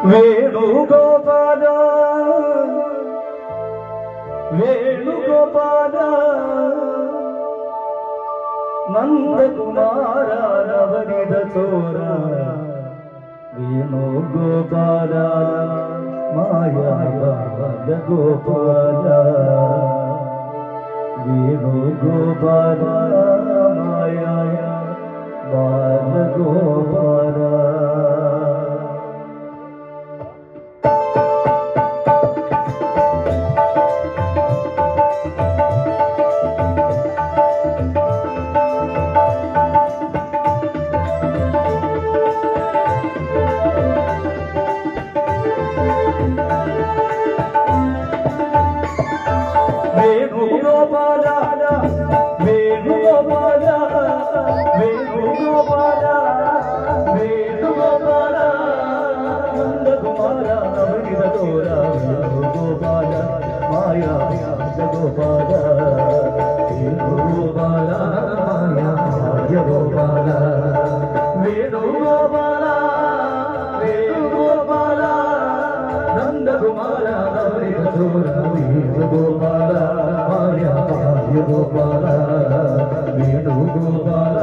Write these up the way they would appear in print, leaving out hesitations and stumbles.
వేణుగోపాల వేణుగోపాల నందకుమార నవనిధ చోర వేణుగోపాల మాయా బాల గోపాల వేణుగోపాల మాయా బాల గోపాల వేణుగోపాల వేణుగోపాల వేణుగోపాల వేణుగోపాల నందకుమార నవనిధ చోర వేణుగోపాల మాయా గోపాల వేణుగోపాల మాయా గోపాల వేణుగోపాల వేణుగోపాల నందకుమార నవనిధ చోర వేణుగోపాల గోపాల వేణుగోపాల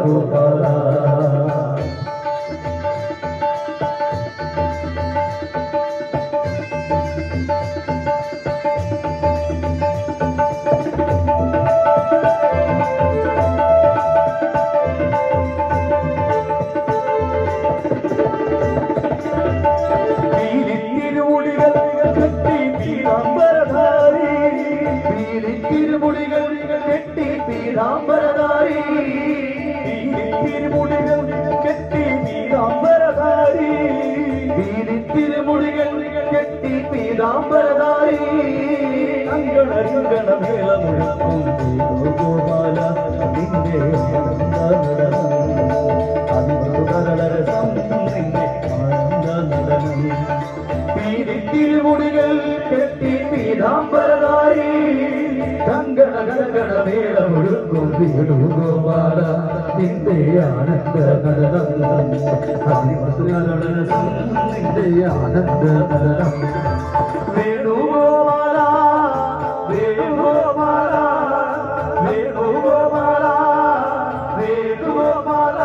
గోపాల തിരുമുടികൾ കെട്ടി പീതാംബരധാരി തിരുമുടികൾ കെട്ടി പീതാംബരധാരി തിരുമുടികൾ കെട്ടി പീതാംബരധാരി അങ്കണ മേളമുഴക്കും ഗോപാല നിന്റെ ആനന്ദനടനം നിന്റെ ആനന്ദനടനം തിരുമുടികൾ കെട്ടി പീതാംബരധാരി കങ്കണ കങ്കണ മേളമുഴക്കും വേണുഗോപാല നിന്റെ ആനന്ദ നടനം നിന്റെ ആനന്ദ നടനം വേണുഗോപാല വേണുഗോപാല വേണുഗോപാല വേണുഗോപാല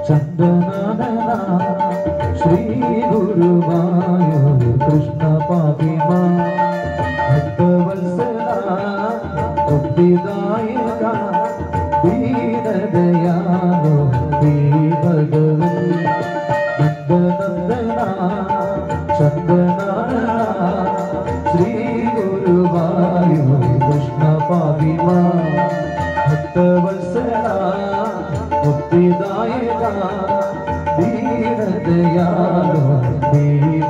ചന്ദന ശ്രീ ഗുരുവായൂർ കൃഷ്ണ പാപിമാ ഭക്തവത്സല ബുദ്ധിദായക ദീനദയാലോ ഭഗവൻ നന്ദനന്ദന ചന്ദന ശ്രീ ഗുരുവായൂർ കൃഷ്ണ പാപിമാ ഭക്തവത്സല ബുദ്ധിദായക ദീനദയാലോ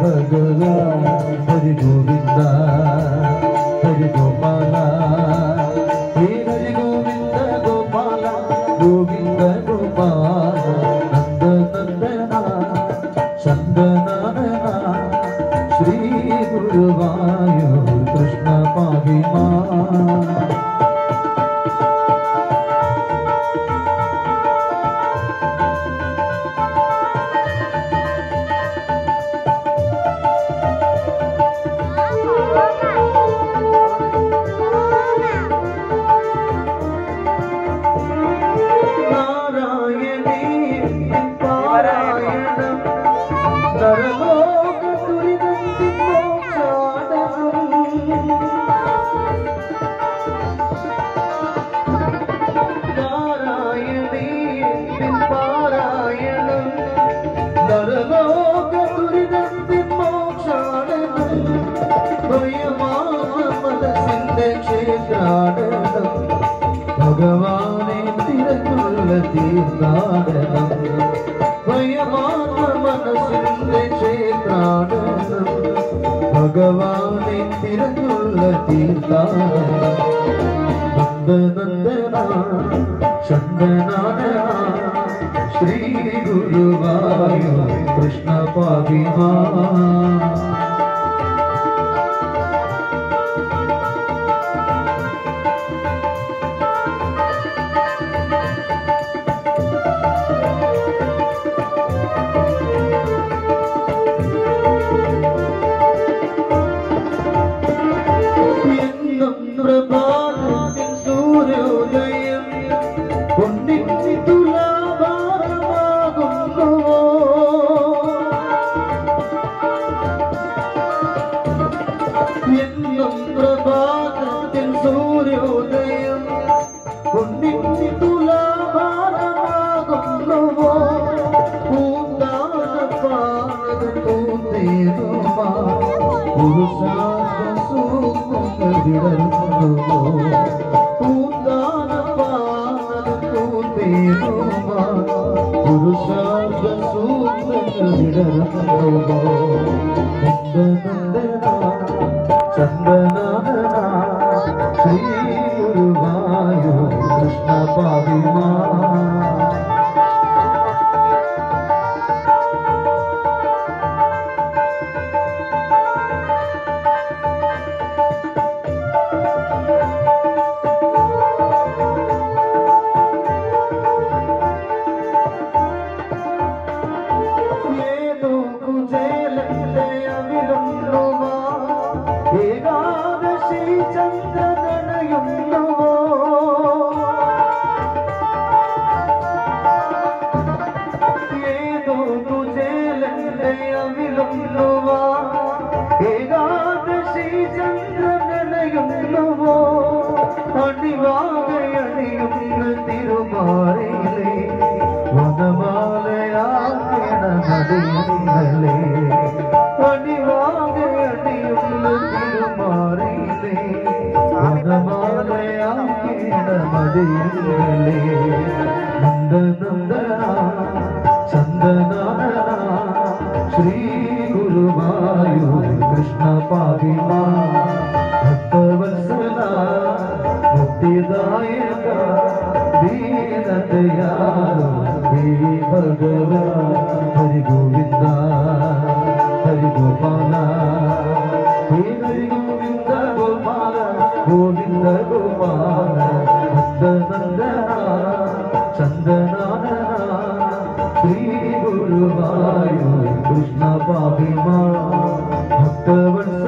ഭഗവാൻ ഹരി ഗോവിന്ദ ഹരി ഗോപാല ഹരി ഗോവിന്ദ ഗോപാല ഗോവിന്ദ ഗോപാല നന്ദനന്ദന ചന്ദനന ശ്രീ ഗുരുവായൂർ കൃഷ്ണ പാപിമാ ഭഗവാനെ തിരഞ്ഞുള്ള തീർത്ഥാടനം ഭയമാർന്ന മനസ്സിന്റെ ക്ഷേത്രാടനം ഭഗവാനെ തിരഞ്ഞുള്ള തീർത്ഥാടനം നന്ദനന്ദന ചന്ദനാന ശ്രീ ഗുരുവായൂർ കൃഷ്ണ പാപിമാ പ്രഭാതത്തിൻ സൂര്യോദയം പൊന്നിന്നി തുലാഭാരമാകുന്നുവോ എന്നും പ്രഭാതത്തിൻ സൂര്യോദയം പൊന്നിന്നി തുലാഭാരമാകുന്നുവോ പൂന്താനപ്പാനത് പൂന്തേനുമാ പുരുഷാർത്ഥ സൂക്തങ്ങൾ വിടരുന്നുവോ പൂന്താനപ്പാനത് പൂന്തേനുമാ പുരുഷാർത്ഥ സൂക്തങ്ങൾ വിടരുന്നുവോ ചന്ദനാദന ശ്രീ ഗുരുവായൂർ കൃഷ്ണ പാവിമാ ഏകാദശി ചന്ദ്രനയുന്നുവോ ഏതോ കുചേലന്റെ അവിലുന്നുവാ ഏകാദശി ചന്ദ്രനയുന്നുവോ അടിവാകയണിയുന്ന തിരുമാറിയിലെ വനമാലയാകണ നടിയിലെ അടിവാകയണിയുന്ന തിരുമാറിയിലെ വനമാലയാകണ നടിയിലെ നന്ദനന്ദന ചന്ദനാന ശ്രീ ഗുരുവായൂർ കൃഷ്ണ പാവിമാ ഭക്തവത്സല മുക്തിദായക ദീനദയാല ഹേ ഭഗവാൻ ഹരി ഗോവിന്ദ ഹരി ഗോപാല ഹേ ഹരി ഗോവിന്ദ ഗോപാല ഗോവിന്ദ ഗോപാല ഭക്തനന്ദന ചന്ദനാന ശ്രീ ഗുരുവായൂർ കൃഷ്ണ പാവിമാ ഭക്തവത്സല